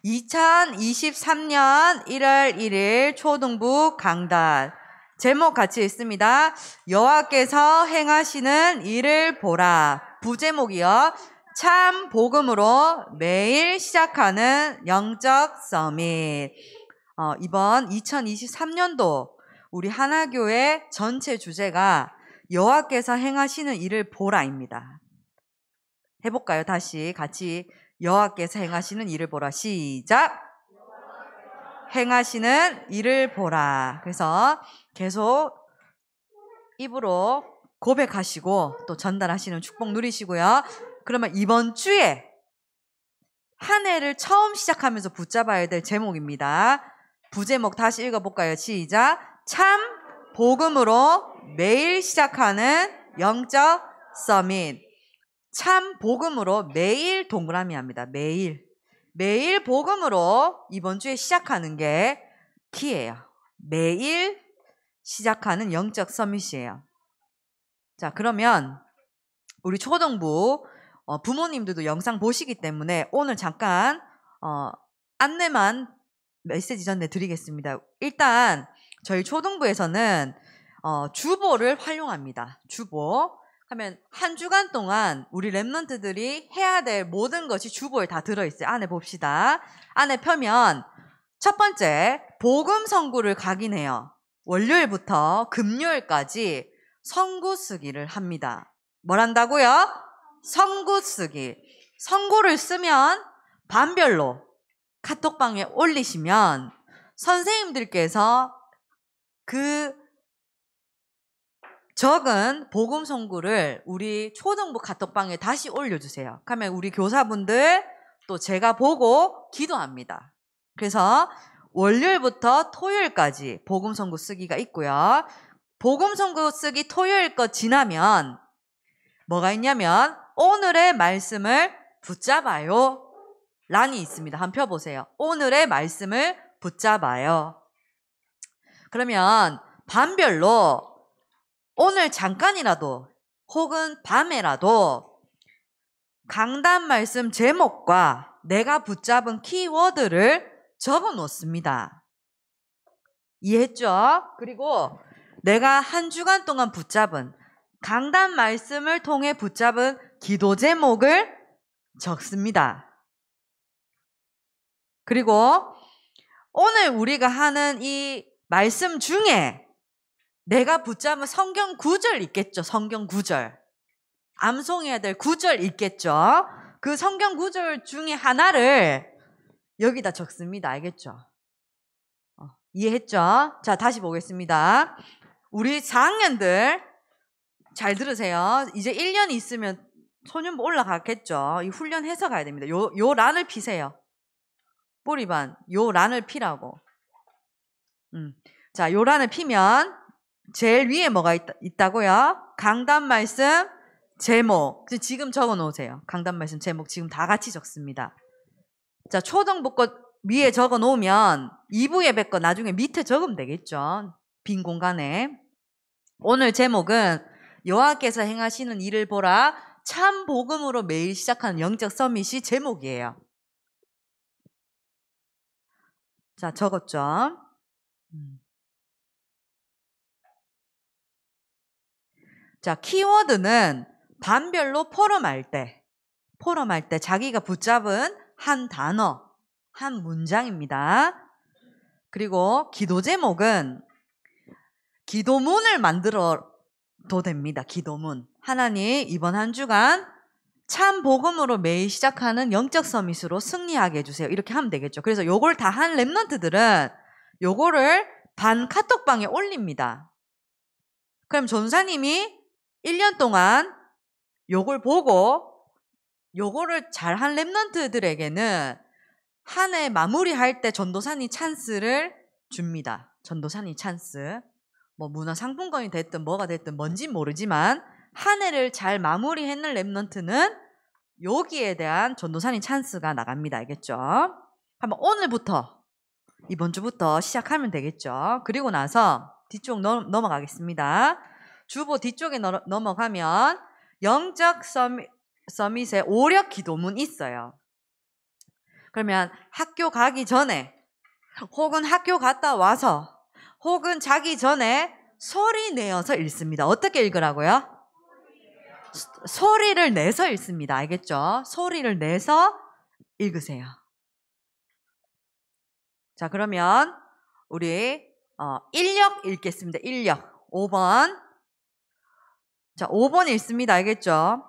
2023년 1월 1일 초등부 강단. 제목 같이 읽습니다. 여호와께서 행하시는 일을 보라. 부제목이요. 참 복음으로 매일 시작하는 영적 서밋. 이번 2023년도 우리 하나교회 전체 주제가 여호와께서 행하시는 일을 보라입니다. 해볼까요? 다시 같이 여호와께서 행하시는 일을 보라. 시작. 행하시는 일을 보라. 그래서 계속 입으로 고백하시고 또 전달하시는 축복 누리시고요. 그러면 이번 주에 한 해를 처음 시작하면서 붙잡아야 될 제목입니다. 부제목 다시 읽어볼까요? 시작. 참 복음으로 매일 시작하는 영적 서밋. 참 복음으로 매일 동그라미 합니다. 매일 복음으로 이번 주에 시작하는 게 키예요. 매일 시작하는 영적 서밋이에요. 자, 그러면 우리 초등부 부모님들도 영상 보시기 때문에 오늘 잠깐 안내만 메시지 전해드리겠습니다. 일단 저희 초등부에서는 주보를 활용합니다. 주보 하면 한 주간 동안 우리 랩런트들이 해야 될 모든 것이 주보에 다 들어있어요. 안에 봅시다. 안에 펴면 첫 번째 복음 성구를 각인해요. 월요일부터 금요일까지 성구 쓰기를 합니다. 뭘 한다고요? 성구 쓰기. 성구를 쓰면 반별로 카톡방에 올리시면 선생님들께서 그 적은 복음 성구를 우리 초등부 카톡방에 다시 올려주세요. 그러면 우리 교사분들 또 제가 보고 기도합니다. 그래서 월요일부터 토요일까지 복음 성구 쓰기가 있고요. 복음 성구 쓰기 토요일 거 지나면 뭐가 있냐면 오늘의 말씀을 붙잡아요 란이 있습니다. 한번 펴보세요. 오늘의 말씀을 붙잡아요. 그러면 반별로 오늘 잠깐이라도 혹은 밤에라도 강단 말씀 제목과 내가 붙잡은 키워드를 적어 놓습니다. 이해했죠? 그리고 내가 한 주간 동안 붙잡은 강단 말씀을 통해 붙잡은 기도 제목을 적습니다. 그리고 오늘 우리가 하는 이 말씀 중에 내가 붙잡은 성경 구절 있겠죠. 성경 구절. 암송해야 될 구절 있겠죠. 그 성경 구절 중에 하나를 여기다 적습니다. 알겠죠? 이해했죠? 자, 다시 보겠습니다. 우리 4학년들 잘 들으세요. 이제 1년 있으면 소년부 올라가겠죠. 이 훈련해서 가야 됩니다. 요 란을 피세요. 뿌리반. 요 란을 피라고. 자, 요 란을 피면 제일 위에 뭐가 있다고요? 강단 말씀 제목. 지금 적어 놓으세요. 강단 말씀 제목 지금 다 같이 적습니다. 자, 초등부 거 위에 적어 놓으면 2부 예배 거 나중에 밑에 적으면 되겠죠. 빈 공간에. 오늘 제목은 여호와께서 행하시는 일을 보라. 참 복음으로 매일 시작하는 영적 서밋이 제목이에요. 자, 적었죠? 자, 키워드는 반별로 포럼할 때 자기가 붙잡은 한 단어, 한 문장입니다. 그리고 기도 제목은 기도문을 만들어도 됩니다. 기도문. 하나님, 이번 한 주간 참 복음으로 매일 시작하는 영적 서밋으로 승리하게 해주세요. 이렇게 하면 되겠죠. 그래서 요걸 다 한 랩런트들은 요거를 반 카톡방에 올립니다. 그럼 전사님이 1년 동안 요걸 보고 요거를 잘한 랩런트들에게는 한 해 마무리할 때 전도사님 찬스를 줍니다. 전도사님 찬스. 뭐 문화상품권이 됐든 뭐가 됐든 뭔진 모르지만 한 해를 잘 마무리했는 랩런트는 여기에 대한 전도사님 찬스가 나갑니다. 알겠죠? 한번 오늘부터 이번 주부터 시작하면 되겠죠. 그리고 나서 뒤쪽 넘어가겠습니다. 주보 뒤쪽에 넘어가면 영적 서밋의 오력 기도문 있어요. 그러면 학교 가기 전에 혹은 학교 갔다 와서 혹은 자기 전에 소리 내어서 읽습니다. 어떻게 읽으라고요? 소리를 내서 읽습니다. 알겠죠? 소리를 내서 읽으세요. 자, 그러면 우리 인력 읽겠습니다. 인력 5번. 자, 5번 읽습니다. 알겠죠?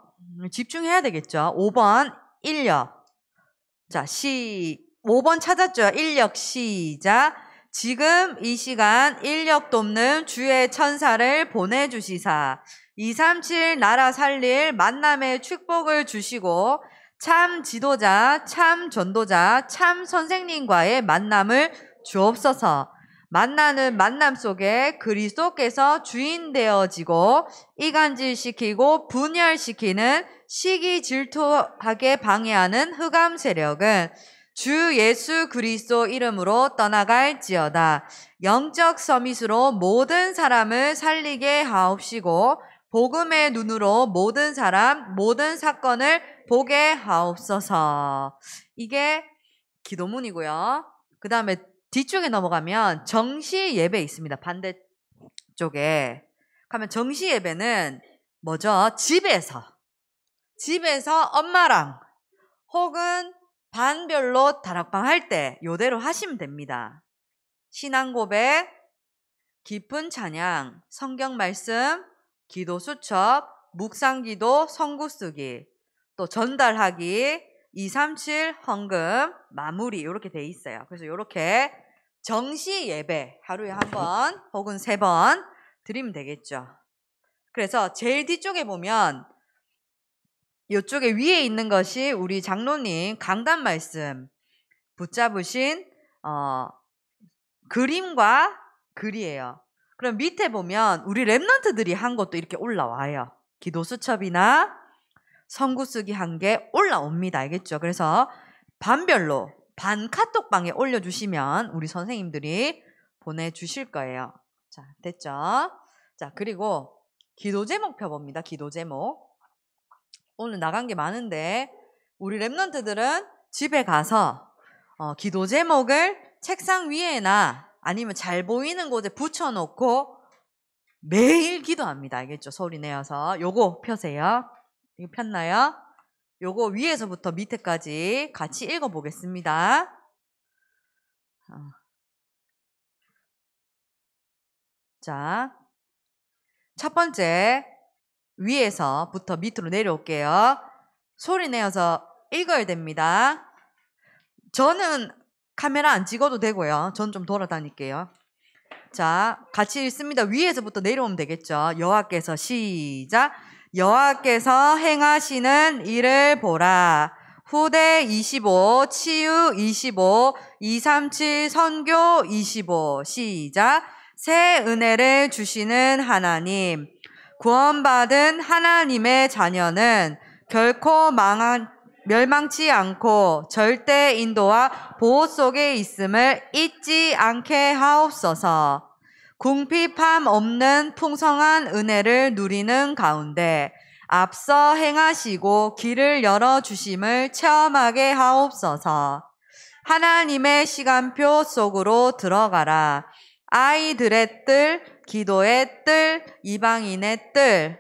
집중해야 되겠죠? 5번 인력. 자, 5번 찾았죠? 인력 시작. 지금 이 시간 인력 돕는 주의 천사를 보내주시사 237 나라 살릴 만남의 축복을 주시고 참 지도자, 참 전도자, 참 선생님과의 만남을 주옵소서. 만나는 만남 속에 그리스도께서 주인 되어지고 이간질시키고 분열시키는 시기 질투하게 방해하는 흑암 세력은 주 예수 그리스도 이름으로 떠나갈지어다. 영적 서밋으로 모든 사람을 살리게 하옵시고 복음의 눈으로 모든 사람, 모든 사건을 보게 하옵소서. 이게 기도문이고요. 그 다음에 뒤쪽에 넘어가면 정시 예배 있습니다. 반대쪽에 가면 정시 예배는 뭐죠? 집에서 엄마랑 혹은 반별로 다락방 할 때 요대로 하시면 됩니다. 신앙 고백, 깊은 찬양, 성경 말씀, 기도 수첩, 묵상 기도, 성구 쓰기, 또 전달하기, 237 헌금, 마무리 이렇게 돼 있어요. 그래서 이렇게 정시 예배 하루에 한 번 혹은 3번 드리면 되겠죠. 그래서 제일 뒤쪽에 보면 이쪽에 위에 있는 것이 우리 장로님 강단 말씀 붙잡으신 그림과 글이에요. 그럼 밑에 보면 우리 랩런트들이 한 것도 이렇게 올라와요. 기도 수첩이나 성구 쓰기 한 게 올라옵니다. 알겠죠? 그래서 반별로 반 카톡방에 올려주시면 우리 선생님들이 보내주실 거예요. 자, 됐죠? 자, 그리고 기도 제목 펴봅니다. 기도 제목. 오늘 나간 게 많은데 우리 랩런트들은 집에 가서 기도 제목을 책상 위에나 아니면 잘 보이는 곳에 붙여놓고 매일 기도합니다. 알겠죠? 소리 내어서. 요거 펴세요. 이거 폈나요? 요거 위에서부터 밑에까지 같이 읽어보겠습니다. 자, 첫 번째 위에서부터 밑으로 내려올게요. 소리 내어서 읽어야 됩니다. 저는 카메라 안 찍어도 되고요. 전 좀 돌아다닐게요. 자, 같이 읽습니다. 위에서부터 내려오면 되겠죠. 여호와께서 시작. 여호와께서 행하시는 일을 보라. 후대 25, 치유 25, 237 선교 25 시작. 새 은혜를 주시는 하나님. 구원받은 하나님의 자녀는 결코 멸망치 않고 절대 인도와 보호 속에 있음을 잊지 않게 하옵소서. 궁핍함 없는 풍성한 은혜를 누리는 가운데 앞서 행하시고 길을 열어주심을 체험하게 하옵소서. 하나님의 시간표 속으로 들어가라. 아이들의 뜰, 기도의 뜰, 이방인의 뜰.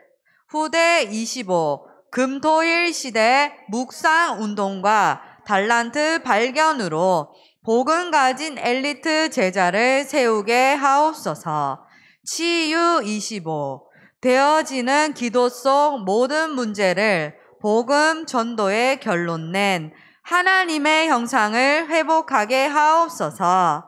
후대 25 금토일 시대 묵상 운동과 달란트 발견으로 복음 가진 엘리트 제자를 세우게 하옵소서. 치유 25 되어지는 기도 속 모든 문제를 복음 전도의 결론 낸 하나님의 형상을 회복하게 하옵소서.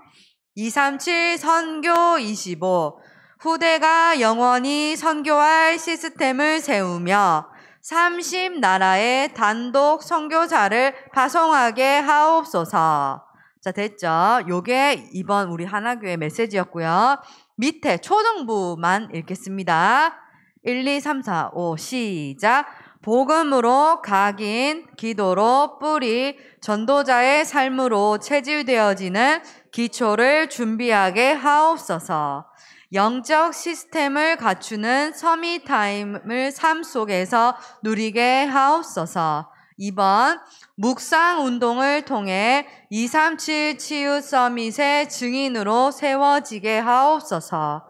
237 선교 25 후대가 영원히 선교할 시스템을 세우며 30나라의 단독 선교사를 파송하게 하옵소서. 자, 됐죠? 요게 이번 우리 하나교회 메시지였고요. 밑에 초등부만 읽겠습니다. 1, 2, 3, 4, 5 시작. 복음으로 각인, 기도로 뿌리, 전도자의 삶으로 체질되어지는 기초를 준비하게 하옵소서. 영적 시스템을 갖추는 서밋타임을 삶 속에서 누리게 하옵소서. 2번 묵상 운동을 통해 237 치유 서밋의 증인으로 세워지게 하옵소서.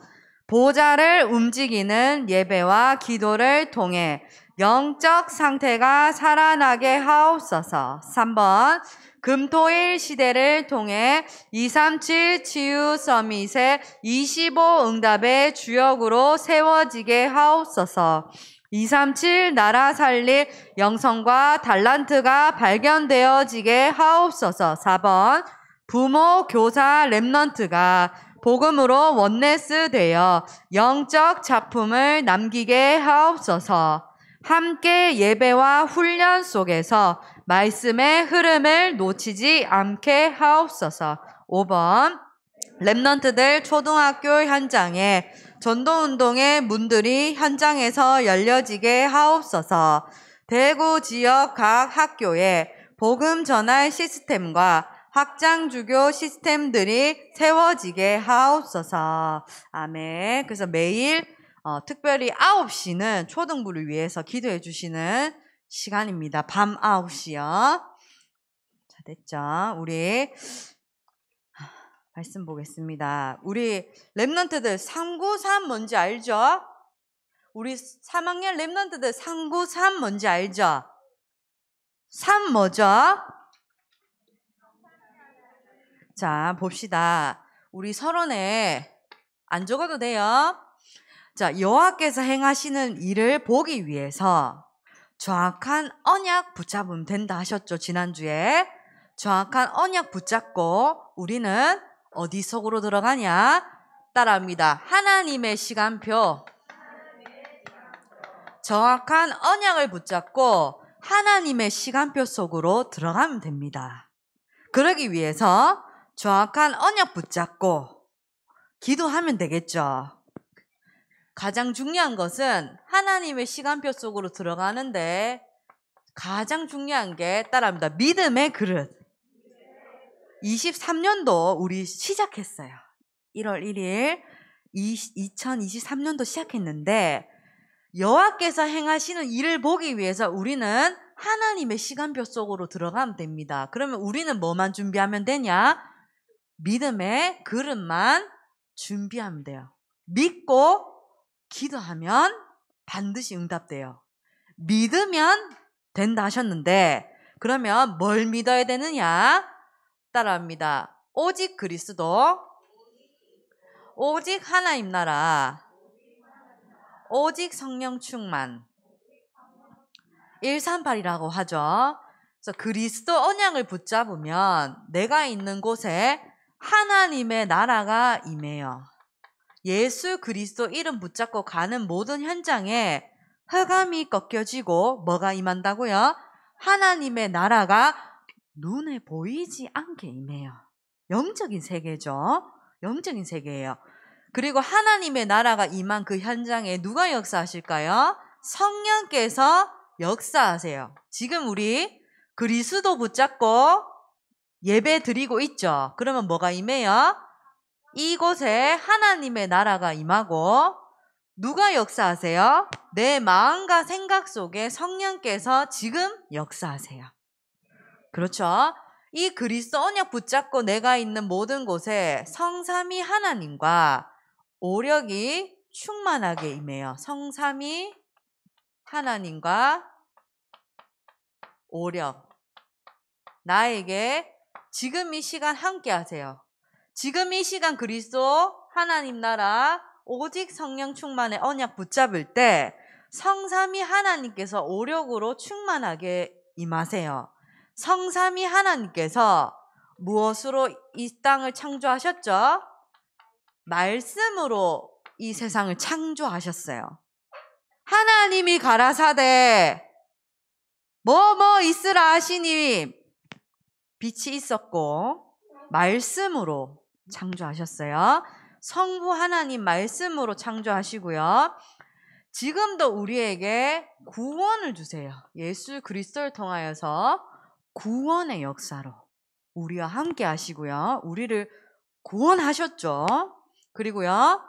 보좌를 움직이는 예배와 기도를 통해 영적 상태가 살아나게 하옵소서. 3번 금토일 시대를 통해 237 치유 서밋의 25 응답의 주역으로 세워지게 하옵소서. 237 나라 살릴 영성과 달란트가 발견되어지게 하옵소서. 4번 부모, 교사, 렘넌트가 복음으로 원네스 되어 영적 작품을 남기게 하옵소서. 함께 예배와 훈련 속에서 말씀의 흐름을 놓치지 않게 하옵소서. 5번 렘넌트들 초등학교 현장에 전도운동의 문들이 현장에서 열려지게 하옵소서. 대구 지역 각 학교에 복음 전할 시스템과 확장주교 시스템들이 세워지게 하옵소서. 아멘. 그래서 매일 특별히 9시는 초등부를 위해서 기도해 주시는 시간입니다. 밤 9시요. 자, 됐죠? 우리 말씀 보겠습니다. 우리 렘넌트들 393 뭔지 알죠? 우리 3학년 렘넌트들 393 뭔지 알죠? 3 뭐죠? 자, 봅시다. 우리 서론에 안 적어도 돼요. 자, 여호와께서 행하시는 일을 보기 위해서 정확한 언약 붙잡으면 된다 하셨죠, 지난주에. 정확한 언약 붙잡고 우리는 어디 속으로 들어가냐? 따라합니다. 하나님의 시간표. 정확한 언약을 붙잡고 하나님의 시간표 속으로 들어가면 됩니다. 그러기 위해서 정확한 언약 붙잡고 기도하면 되겠죠. 가장 중요한 것은 하나님의 시간표 속으로 들어가는데 가장 중요한 게 따라합니다. 믿음의 그릇. 23년도 우리 시작했어요. 1월 1일 2023년도 시작했는데 여호와께서 행하시는 일을 보기 위해서 우리는 하나님의 시간표 속으로 들어가면 됩니다. 그러면 우리는 뭐만 준비하면 되냐? 믿음의 그릇만 준비하면 돼요. 믿고 기도하면 반드시 응답돼요. 믿으면 된다 하셨는데 그러면 뭘 믿어야 되느냐? 따라합니다. 오직 그리스도, 오직 하나님 나라, 오직 성령 충만. 138이라고 하죠. 그래서 그리스도 언약을 붙잡으면 내가 있는 곳에 하나님의 나라가 임해요. 예수 그리스도 이름 붙잡고 가는 모든 현장에 흑암이 꺾여지고 뭐가 임한다고요? 하나님의 나라가 눈에 보이지 않게 임해요. 영적인 세계죠. 영적인 세계예요. 그리고 하나님의 나라가 임한 그 현장에 누가 역사하실까요? 성령께서 역사하세요. 지금 우리 그리스도 붙잡고 예배 드리고 있죠. 그러면 뭐가 임해요? 이곳에 하나님의 나라가 임하고 누가 역사하세요? 내 마음과 생각 속에 성령께서 지금 역사하세요. 그렇죠? 이 그리스도 언약 붙잡고 내가 있는 모든 곳에 성삼위 하나님과 오력이 충만하게 임해요. 성삼위 하나님과 오력. 나에게 지금 이 시간 함께 하세요. 지금 이 시간 그리스도 하나님 나라 오직 성령 충만의 언약 붙잡을 때 성삼위 하나님께서 오력으로 충만하게 임하세요. 성삼위 하나님께서 무엇으로 이 땅을 창조하셨죠? 말씀으로 이 세상을 창조하셨어요. 하나님이 가라사대 뭐뭐 있으라 하시니 빛이 있었고 말씀으로 창조하셨어요. 성부 하나님 말씀으로 창조하시고요. 지금도 우리에게 구원을 주세요. 예수 그리스도를 통하여서 구원의 역사로 우리와 함께 하시고요. 우리를 구원하셨죠. 그리고요.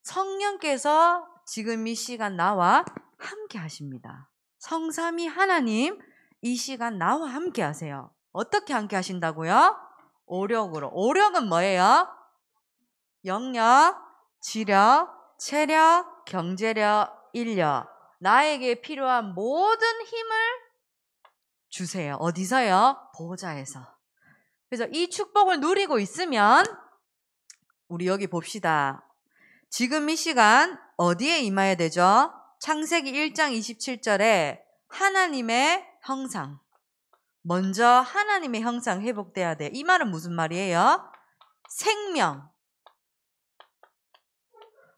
성령께서 지금 이 시간 나와 함께 하십니다. 성삼위 하나님 이 시간 나와 함께 하세요. 어떻게 함께 하신다고요? 오력으로. 오력은 뭐예요? 영력, 지력, 체력, 경제력, 인력. 나에게 필요한 모든 힘을 주세요. 어디서요? 보좌에서. 그래서 이 축복을 누리고 있으면 우리 여기 봅시다. 지금 이 시간 어디에 임해야 되죠? 창세기 1장 27절에 하나님의 형상. 먼저 하나님의 형상 회복돼야 돼. 이 말은 무슨 말이에요? 생명.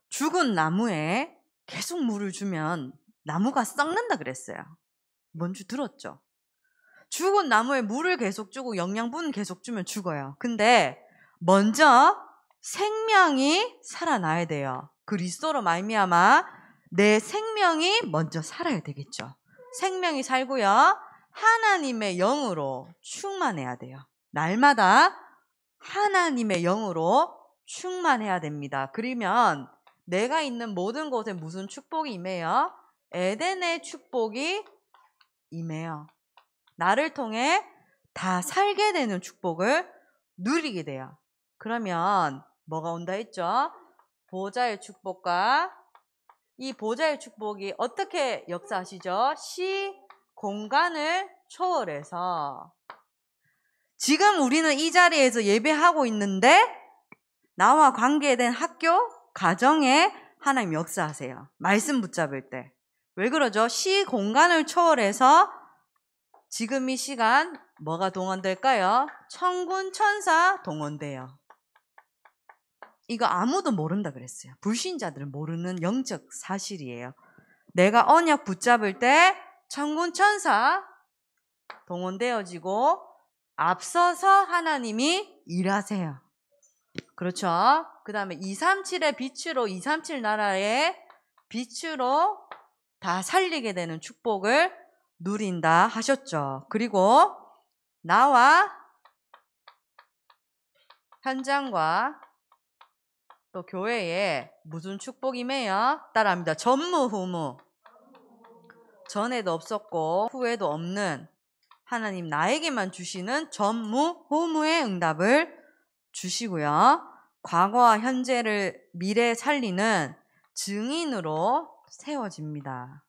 죽은 나무에 계속 물을 주면 나무가 썩는다 그랬어요. 뭔지 들었죠? 죽은 나무에 물을 계속 주고 영양분 계속 주면 죽어요. 근데 먼저 생명이 살아나야 돼요. 그리스도로 말미암아 내 생명이 먼저 살아야 되겠죠. 생명이 살고요. 하나님의 영으로 충만해야 돼요. 날마다 하나님의 영으로 충만해야 됩니다. 그러면 내가 있는 모든 곳에 무슨 축복이 임해요? 에덴의 축복이 임해요. 나를 통해 다 살게 되는 축복을 누리게 돼요. 그러면 뭐가 온다 했죠? 보좌의 축복과 이 보좌의 축복이 어떻게 역사하시죠? 시, 공간을 초월해서 지금 우리는 이 자리에서 예배하고 있는데 나와 관계된 학교, 가정에 하나님 역사하세요. 말씀 붙잡을 때. 왜 그러죠? 시, 공간을 초월해서 지금 이 시간 뭐가 동원될까요? 천군 천사 동원돼요. 이거 아무도 모른다 그랬어요. 불신자들은 모르는 영적 사실이에요. 내가 언약 붙잡을 때 천군 천사 동원되어지고 앞서서 하나님이 일하세요. 그렇죠? 그 다음에 237의 빛으로 237 나라의 빛으로 다 살리게 되는 축복을 누린다 하셨죠. 그리고 나와 현장과 또 교회에 무슨 축복이매요? 따라합니다. 전무후무. 전에도 없었고 후에도 없는 하나님 나에게만 주시는 전무후무의 응답을 주시고요. 과거와 현재를 미래에 살리는 증인으로 세워집니다.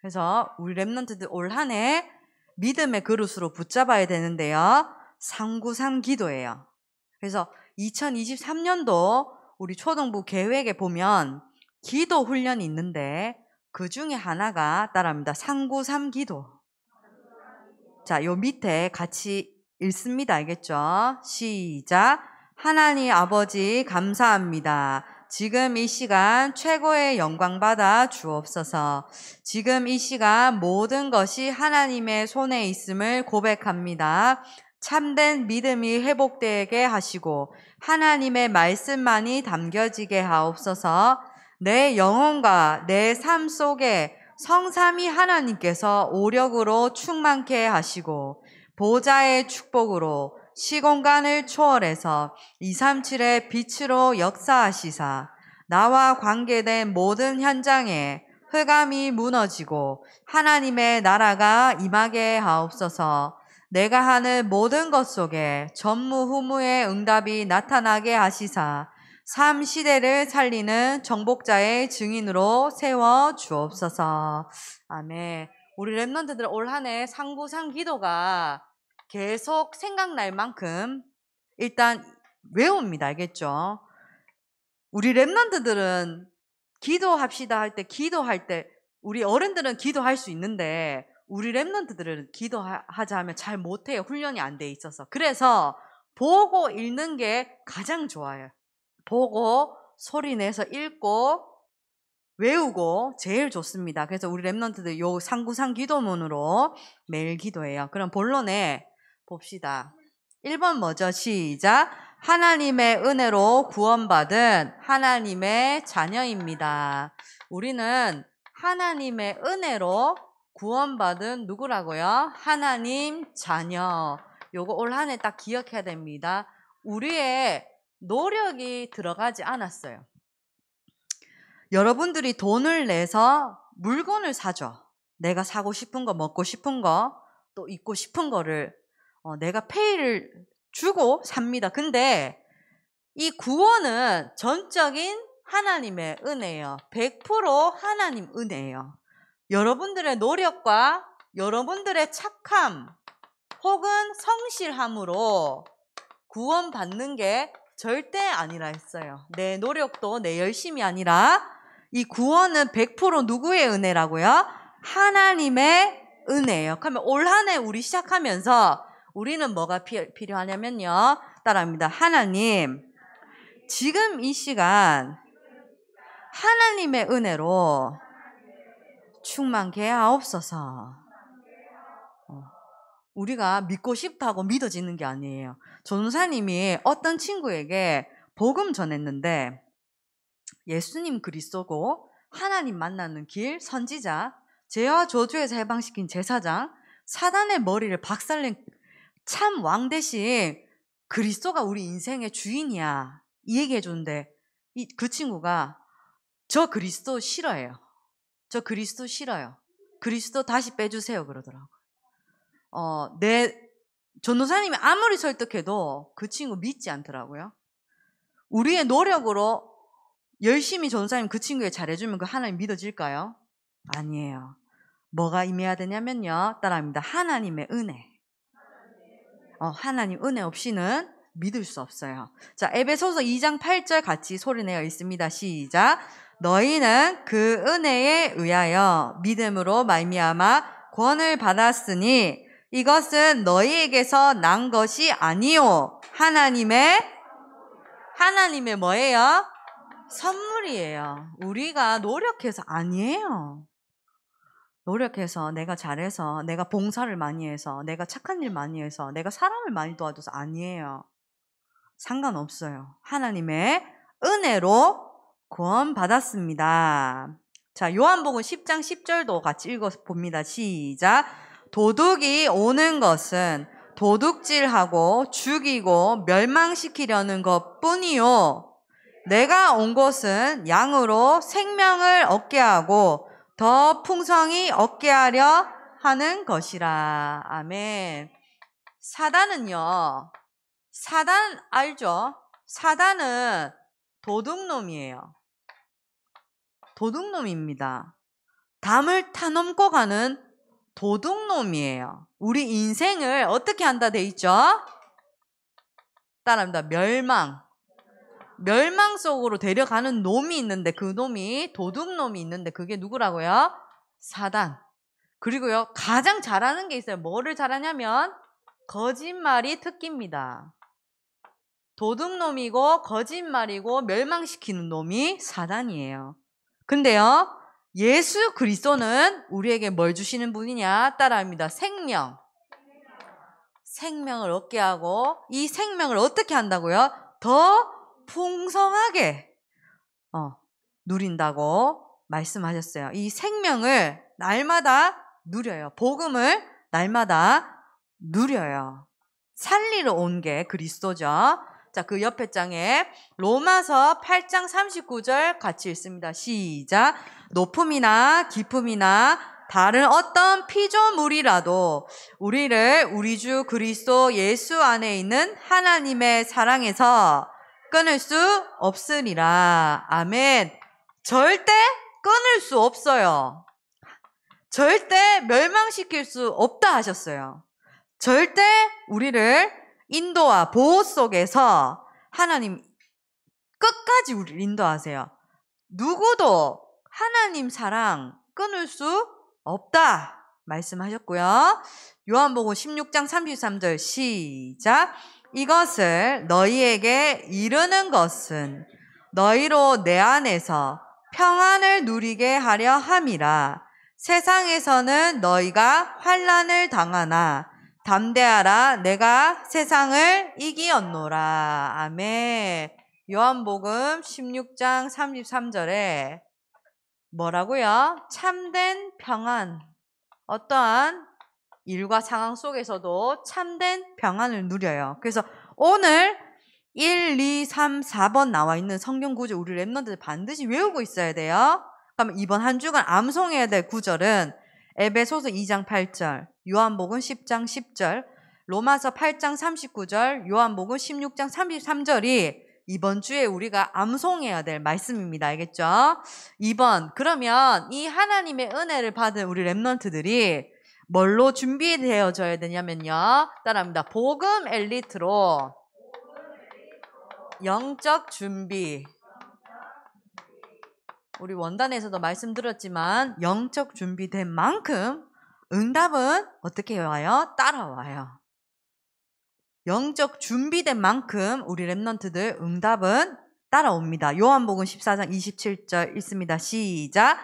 그래서 우리 랩런트들 올 한 해 믿음의 그릇으로 붙잡아야 되는데요. 393 기도예요. 그래서 2023년도 우리 초등부 계획에 보면 기도 훈련이 있는데 그 중에 하나가 따라합니다. 393 기도. 자, 요 밑에 같이 읽습니다. 알겠죠? 시작. 하나님 아버지 감사합니다. 지금 이 시간 최고의 영광 받아 주옵소서. 지금 이 시간 모든 것이 하나님의 손에 있음을 고백합니다. 참된 믿음이 회복되게 하시고 하나님의 말씀만이 담겨지게 하옵소서. 내 영혼과 내 삶 속에 성삼위 하나님께서 오력으로 충만케 하시고 보좌의 축복으로 시공간을 초월해서 237의 빛으로 역사하시사 나와 관계된 모든 현장에 흑암이 무너지고 하나님의 나라가 임하게 하옵소서. 내가 하는 모든 것 속에 전무후무의 응답이 나타나게 하시사 삶 시대를 살리는 정복자의 증인으로 세워 주옵소서. 아멘. 우리 랩런트들 올 한 해 393 기도가 계속 생각날 만큼 일단 외웁니다. 알겠죠? 우리 랩런트들은 기도합시다 할 때 우리 어른들은 기도할 수 있는데 우리 랩런트들은 기도하자 하면 잘 못해요. 훈련이 안 돼 있어서. 그래서 보고 읽는 게 가장 좋아요. 보고 소리내서 읽고 외우고 제일 좋습니다. 그래서 우리 랩런트들 요 393 기도문으로 매일 기도해요. 그럼 본론에 봅시다. 1번 뭐죠? 시작. 하나님의 은혜로 구원받은 하나님의 자녀입니다. 우리는 하나님의 은혜로 구원받은 누구라고요? 하나님 자녀. 요거 올 한 해 딱 기억해야 됩니다. 우리의 노력이 들어가지 않았어요. 여러분들이 돈을 내서 물건을 사죠. 내가 사고 싶은 거, 먹고 싶은 거, 또 입고 싶은 거를 내가 페이를 주고 삽니다. 근데 이 구원은 전적인 하나님의 은혜예요. 100% 하나님 은혜예요. 여러분들의 노력과 여러분들의 착함 혹은 성실함으로 구원받는 게 절대 아니라 했어요. 내 노력도 내 열심이 아니라 이 구원은 100% 누구의 은혜라고요? 하나님의 은혜예요. 그러면 올 한 해 우리 시작하면서 우리는 뭐가 필요하냐면요. 따라합니다. 하나님, 지금 이 시간 하나님의 은혜로 충만케 하옵소서. 우리가 믿고 싶다고 믿어지는 게 아니에요. 전도사님이 어떤 친구에게 복음 전했는데 예수님 그리스도고 하나님 만나는 길, 선지자, 죄와 저주에서 해방시킨 제사장, 사단의 머리를 박살낸 참 왕 대신 그리스도가 우리 인생의 주인이야. 이 얘기해 주는데 그 친구가 저 그리스도 싫어해요. 저 그리스도 싫어요. 그리스도 다시 빼주세요 그러더라고요. 내 전도사님이 아무리 설득해도 그 친구 믿지 않더라고요. 우리의 노력으로 열심히 전도사님 그 친구에게 잘해주면 그 하나님 믿어질까요? 아니에요. 뭐가 임해야 되냐면요. 따라합니다. 하나님의 은혜. 하나님 은혜 없이는 믿을 수 없어요. 자, 에베소서 2장 8절 같이 소리내어 있습니다. 시작. 너희는 그 은혜에 의하여 믿음으로 말미암아 구원을 받았으니 이것은 너희에게서 난 것이 아니요 하나님의 뭐예요? 선물이에요. 우리가 노력해서 아니에요. 노력해서 내가 잘해서 내가 봉사를 많이 해서 내가 착한 일 많이 해서 내가 사람을 많이 도와줘서 아니에요. 상관없어요. 하나님의 은혜로 구원받았습니다. 자, 요한복음 10장 10절도 같이 읽어봅니다. 시작. 도둑이 오는 것은 도둑질하고 죽이고 멸망시키려는 것뿐이요. 내가 온 것은 양으로 생명을 얻게 하고 더 풍성히 얻게 하려 하는 것이라. 아멘. 사단은요. 사단 알죠? 사단은 도둑놈이에요. 도둑놈입니다. 담을 타넘고 가는 도둑놈이에요. 우리 인생을 어떻게 한다 돼 있죠? 따라합니다. 멸망 속으로 데려가는 놈이 있는데 그 놈이 도둑놈이 있는데 그게 누구라고요? 사단. 그리고요 가장 잘하는 게 있어요. 뭐를 잘하냐면 거짓말이 특기입니다. 도둑놈이고 거짓말이고 멸망시키는 놈이 사단이에요. 근데요 예수 그리스도는 우리에게 뭘 주시는 분이냐? 따라합니다. 생명을 얻게 하고 이 생명을 어떻게 한다고요? 더 풍성하게 누린다고 말씀하셨어요. 이 생명을 날마다 누려요. 복음을 날마다 누려요. 살리러 온 게 그리스도죠. 자, 그 옆에 장에 로마서 8장 39절 같이 읽습니다. 시작. 높음이나 깊음이나 다른 어떤 피조물이라도 우리를 우리 주 그리스도 예수 안에 있는 하나님의 사랑에서 끊을 수 없으리라. 아멘. 절대 끊을 수 없어요. 절대 멸망시킬 수 없다 하셨어요. 절대 우리를 인도와 보호 속에서 하나님 끝까지 우리를 인도하세요. 누구도 하나님 사랑 끊을 수 없다 말씀하셨고요. 요한복음 16장 33절 시작. 이것을 너희에게 이르는 것은 너희로 내 안에서 평안을 누리게 하려 함이라. 세상에서는 너희가 환난을 당하나 담대하라. 내가 세상을 이기었노라. 아멘. 요한복음 16장 33절에 뭐라고요? 참된 평안. 어떠한 일과 상황 속에서도 참된 평안을 누려요. 그래서 오늘 1, 2, 3, 4번 나와 있는 성경 구절 우리 랩런들 반드시 외우고 있어야 돼요. 그럼 이번 한 주간 암송해야 될 구절은 에베소서 2장 8절, 요한복음 10장 10절, 로마서 8장 39절, 요한복음 16장 33절이 이번 주에 우리가 암송해야 될 말씀입니다. 알겠죠? 2번, 그러면 이 하나님의 은혜를 받은 우리 랩런트들이 뭘로 준비되어져야 되냐면요. 따라합니다. 복음 엘리트로 영적 준비. 우리 원단에서도 말씀드렸지만 영적 준비된 만큼 응답은 어떻게 와요? 따라와요. 영적 준비된 만큼 우리 랩런트들 응답은 따라옵니다. 요한복음 14장 27절 읽습니다. 시작.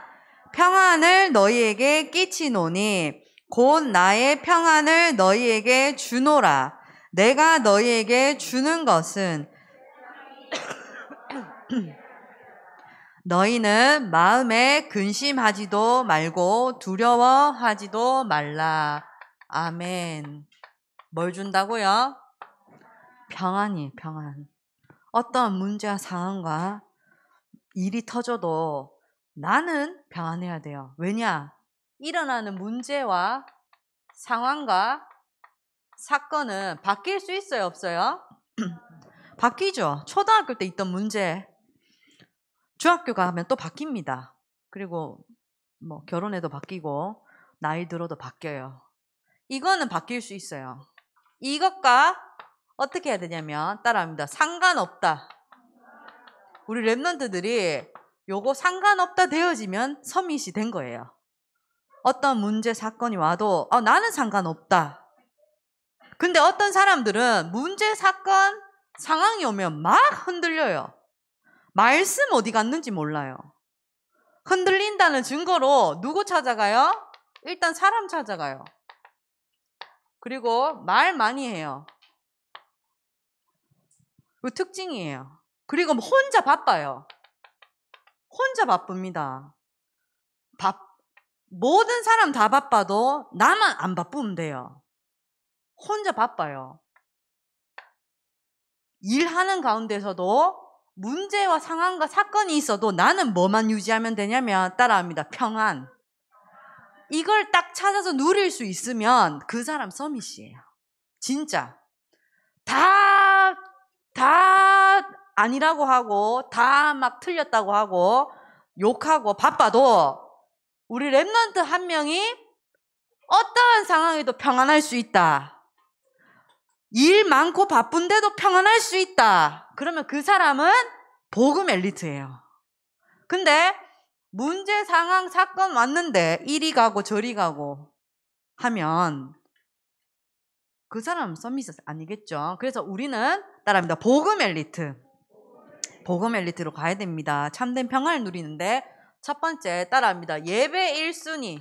평안을 너희에게 끼치노니 곧 나의 평안을 너희에게 주노라. 내가 너희에게 주는 것은 너희는 마음에 근심하지도 말고 두려워하지도 말라. 아멘. 뭘 준다고요? 평안이 평안. 어떤 문제와 상황과 일이 터져도 나는 평안해야 돼요. 왜냐? 일어나는 문제와 상황과 사건은 바뀔 수 있어요? 없어요? 바뀌죠. 초등학교 때 있던 문제 중학교 가면 또 바뀝니다. 그리고 뭐 결혼해도 바뀌고 나이 들어도 바뀌어요. 이거는 바뀔 수 있어요. 이것과 어떻게 해야 되냐면 따라합니다. 상관없다. 우리 랩런트들이 요거 상관없다 되어지면 서밋이 된 거예요. 어떤 문제 사건이 와도 나는 상관없다. 근데 어떤 사람들은 문제 사건 상황이 오면 막 흔들려요. 말씀 어디 갔는지 몰라요. 흔들린다는 증거로 누구 찾아가요? 일단 사람 찾아가요. 그리고 말 많이 해요. 그 특징이에요. 그리고 혼자 바빠요. 혼자 바쁩니다. 모든 사람 다 바빠도 나만 안 바쁘면 돼요. 혼자 바빠요. 일하는 가운데서도 문제와 상황과 사건이 있어도 나는 뭐만 유지하면 되냐면 따라합니다. 평안. 이걸 딱 찾아서 누릴 수 있으면 그 사람 서밋이에요. 진짜. 다 아니라고 하고 다 막 틀렸다고 하고 욕하고 바빠도 우리 랩런트 한 명이 어떠한 상황에도 평안할 수 있다. 일 많고 바쁜데도 평안할 수 있다. 그러면 그 사람은 복음 엘리트예요. 근데 문제, 상황, 사건 왔는데 이리 가고 저리 가고 하면 그 사람은 서밋 아니겠죠. 그래서 우리는 따라합니다. 복음 엘리트. 복음 엘리트로 가야 됩니다. 참된 평안을 누리는데 첫 번째 따라합니다. 예배 1순위.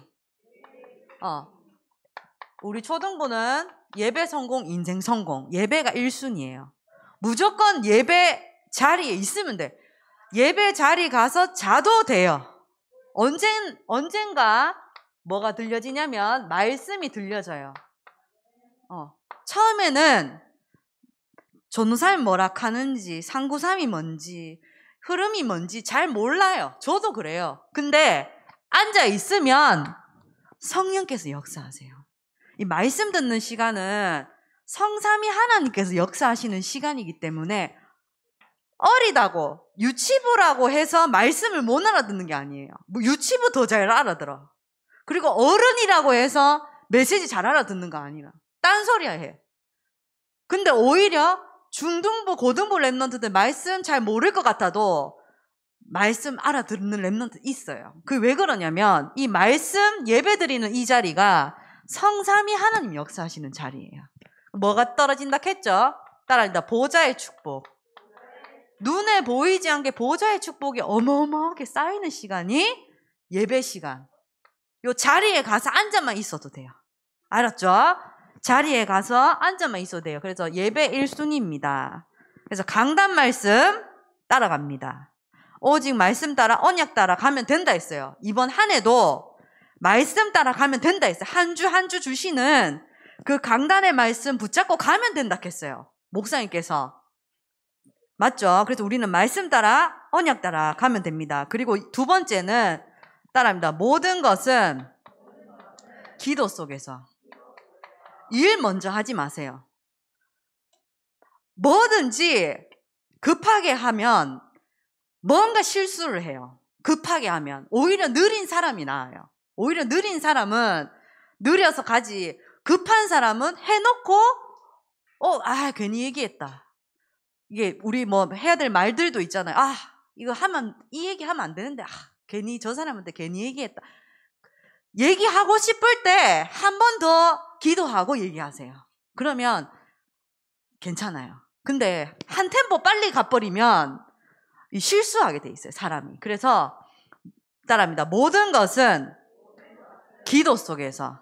우리 초등부는 예배 성공, 인생 성공. 예배가 1순위예요. 무조건 예배 자리에 있으면 돼. 예배 자리 가서 자도 돼요. 언젠가 뭐가 들려지냐면 말씀이 들려져요. 처음에는 전도사님 뭐라 하는지, 상구삼이 뭔지, 흐름이 뭔지 잘 몰라요. 저도 그래요. 근데 앉아 있으면 성령께서 역사하세요. 이 말씀 듣는 시간은 성삼위 하나님께서 역사하시는 시간이기 때문에 어리다고 유치부라고 해서 말씀을 못 알아듣는 게 아니에요. 뭐 유치부 더 잘 알아들어. 그리고 어른이라고 해서 메시지 잘 알아듣는 거 아니라 딴소리야 해. 근데 오히려 중등부, 고등부 랩런트들 말씀 잘 모를 것 같아도 말씀 알아듣는 랩런트 있어요. 그게 왜 그러냐면 이 말씀 예배드리는 이 자리가 성삼위 하나님 역사하시는 자리예요. 뭐가 떨어진다 했죠? 따라합니다. 보좌의 축복. 눈에 보이지 않게 보좌의 축복이 어마어마하게 쌓이는 시간이 예배 시간. 요 자리에 가서 앉아만 있어도 돼요. 알았죠? 자리에 가서 앉아만 있어도 돼요. 그래서 예배 1순위입니다. 그래서 강단 말씀 따라갑니다. 오직 말씀 따라 언약 따라 가면 된다 했어요. 이번 한 해도 말씀 따라 가면 된다 했어요. 한 주 한 주 주시는 그 강단의 말씀 붙잡고 가면 된다 했어요. 목사님께서. 맞죠? 그래서 우리는 말씀 따라 언약 따라 가면 됩니다. 그리고 두 번째는 따라합니다. 모든 것은 기도 속에서. 일 먼저 하지 마세요. 뭐든지 급하게 하면 뭔가 실수를 해요. 급하게 하면 오히려 느린 사람이 나아요. 오히려 느린 사람은 느려서 가지, 급한 사람은 해놓고 괜히 얘기했다. 이게 우리 뭐 해야 될 말들도 있잖아요. 이 얘기하면 안 되는데 괜히 저 사람한테 괜히 얘기했다. 얘기하고 싶을 때 한 번 더 기도하고 얘기하세요. 그러면 괜찮아요. 근데 한 템포 빨리 가버리면 실수하게 돼 있어요, 사람이. 그래서 따라합니다. 모든 것은 기도 속에서.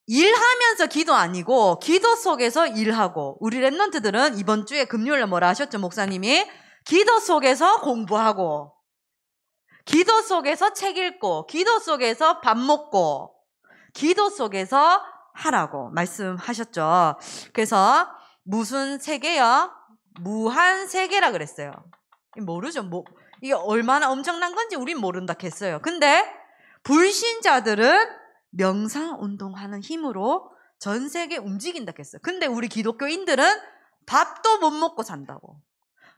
일하면서 기도 아니고 기도 속에서 일하고. 우리 랩런트들은 이번 주에 금요일에 뭐라 하셨죠, 목사님이? 기도 속에서 공부하고, 기도 속에서 책 읽고, 기도 속에서 밥 먹고, 기도 속에서 하라고 말씀하셨죠. 그래서 무슨 세계요? 무한 세계라 그랬어요. 모르죠. 이게 얼마나 엄청난 건지 우린 모른다 했어요. 근데 불신자들은 명상 운동하는 힘으로 전 세계 움직인다 했어요. 근데 우리 기독교인들은 밥도 못 먹고 산다고,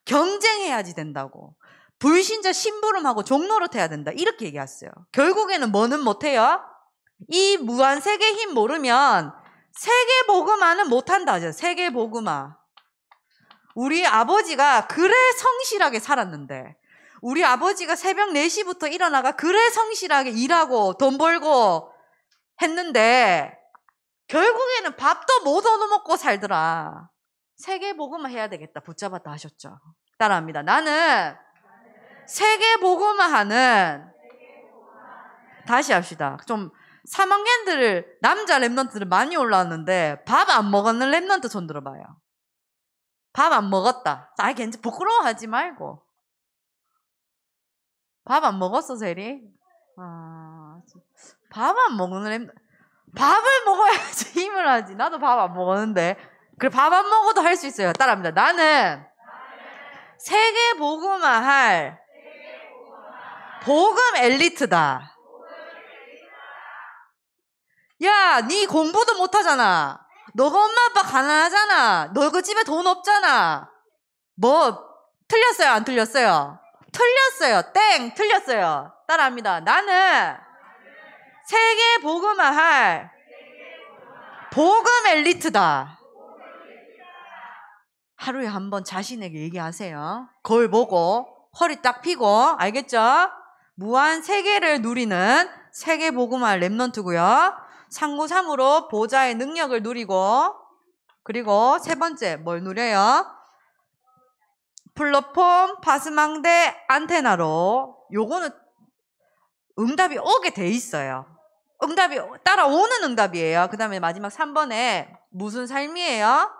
경쟁해야지 된다고, 불신자 심부름하고 종노릇 해야 된다, 이렇게 얘기했어요. 결국에는 뭐는 못해요? 이 무한 세계 힘 모르면 세계 복음화는 못한다 하죠. 세계 복음화. 우리 아버지가 그래 성실하게 살았는데, 우리 아버지가 새벽 4시부터 일어나가 그래 성실하게 일하고 돈 벌고 했는데 결국에는 밥도 못 얻어먹고 살더라. 세계 복음화 해야 되겠다, 붙잡았다 하셨죠. 따라합니다. 나는 세계 복음화하는, 다시 합시다. 좀 3학년들 남자 랩런트들 많이 올라왔는데 밥 안 먹었는 랩런트 손 들어봐요. 밥 안 먹었다. 괜찮아, 부끄러워하지 말고. 밥 안 먹었어, 세리? 밥 안 먹는 랩런트. 밥을 먹어야지 힘을 하지. 나도 밥 안 먹었는데. 그래, 밥 안 먹어도 할 수 있어요. 따라합니다. 나는 세계 복음화 할 복음 엘리트다. 야, 니 공부도 못하잖아. 너가 엄마 아빠 가난하잖아. 너 그 집에 돈 없잖아. 뭐 틀렸어요, 안 틀렸어요? 틀렸어요. 땡, 틀렸어요. 따라합니다. 나는 세계 복음화 할 복음 엘리트다. 하루에 한 번 자신에게 얘기하세요. 거울 보고 허리 딱 펴고. 알겠죠? 무한 세계를 누리는 세계 복음화 랩런트고요. 상구삼으로 보좌의 능력을 누리고, 그리고 세 번째 뭘 누려요? 플랫폼, 파스망대, 안테나로. 요거는 응답이 오게 돼 있어요. 응답이 따라오는 응답이에요. 그 다음에 마지막 3번에 무슨 삶이에요?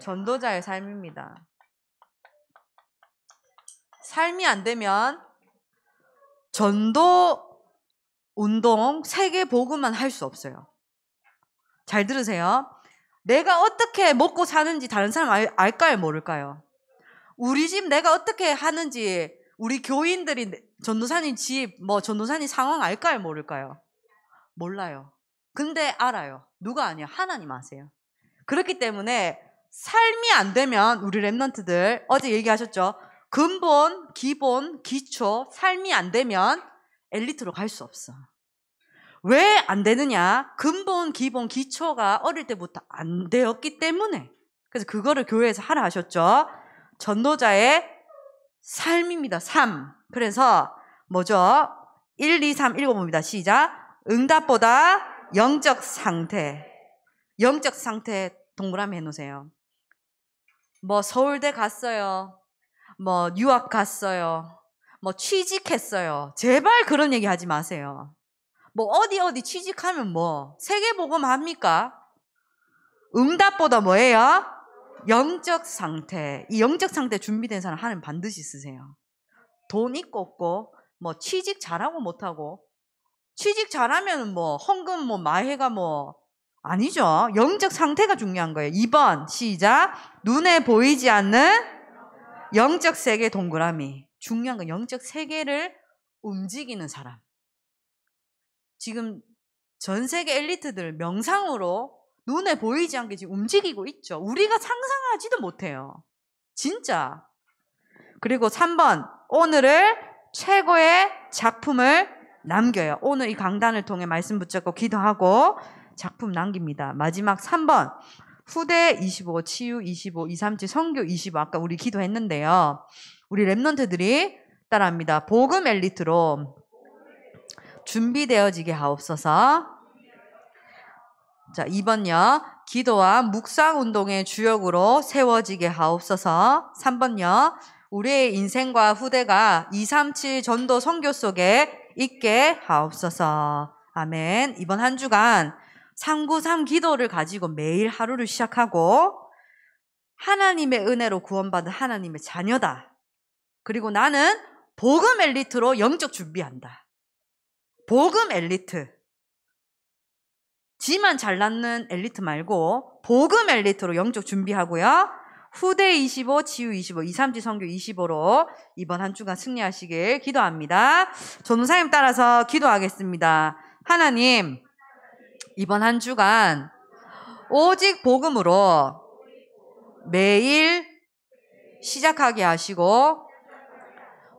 전도자의 삶입니다. 삶이 안 되면 전도 운동, 세계 복음만 할 수 없어요. 잘 들으세요. 내가 어떻게 먹고 사는지 다른 사람 알까요, 모를까요? 우리 집 내가 어떻게 하는지 우리 교인들이 전도사님 집, 전도사님 상황 알까요, 모를까요? 몰라요. 근데 알아요. 누가 아니야? 하나님 아세요. 그렇기 때문에 삶이 안 되면 우리 랩런트들 어제 얘기하셨죠? 근본, 기본, 기초, 삶이 안 되면 엘리트로 갈 수 없어. 왜 안 되느냐? 근본, 기본, 기초가 어릴 때부터 안 되었기 때문에. 그래서 그거를 교회에서 하라 하셨죠. 전도자의 삶입니다. 삶. 그래서 뭐죠? 1, 2, 3 읽어봅니다. 시작. 응답보다 영적 상태. 영적 상태 동그라미 해놓으세요. 서울대 갔어요. 유학 갔어요. 취직했어요. 제발 그런 얘기 하지 마세요. 어디 취직하면 세계복음 합니까? 응답보다 뭐예요? 영적 상태. 이 영적 상태 준비된 사람 하나님 반드시 쓰세요. 돈 있고 없고, 취직 잘하고 못하고, 취직 잘하면 헌금 마해가 아니죠. 영적 상태가 중요한 거예요. 2번 시작. 눈에 보이지 않는 영적 세계 동그라미. 중요한 건 영적 세계를 움직이는 사람. 지금 전 세계 엘리트들 명상으로 눈에 보이지 않게 지금 움직이고 있죠. 우리가 상상하지도 못해요. 진짜. 그리고 3번, 오늘을 최고의 작품을 남겨요. 오늘 이 강단을 통해 말씀 붙잡고 기도하고 작품 남깁니다. 마지막 3번, 후대 25, 치유 25, 237, 선교 25. 아까 우리 기도했는데요. 우리 랩런트들이 따라합니다. 복음 엘리트로 준비되어지게 하옵소서. 자, 2번요. 기도와 묵상 운동의 주역으로 세워지게 하옵소서. 3번요. 우리의 인생과 후대가 237 전도 선교 속에 있게 하옵소서. 아멘. 이번 한 주간 393 기도를 가지고 매일 하루를 시작하고 하나님의 은혜로 구원받은 하나님의 자녀다. 그리고 나는 복음 엘리트로 영적 준비한다. 복음 엘리트. 지만 잘났는 엘리트 말고 복음 엘리트로 영적 준비하고요. 후대 25, 치유 25, 237 선교 25로 이번 한 주간 승리하시길 기도합니다. 전도사님 따라서 기도하겠습니다. 하나님, 이번 한 주간 오직 복음으로 매일 시작하게 하시고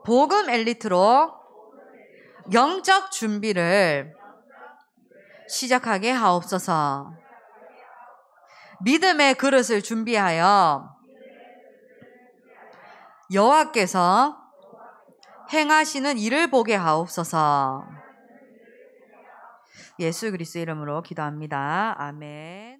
복음 엘리트로 영적 준비를 시작하게 하옵소서. 믿음의 그릇을 준비하여 여호와께서 행하시는 일을 보게 하옵소서. 예수 그리스도 이름으로 기도합니다. 아멘.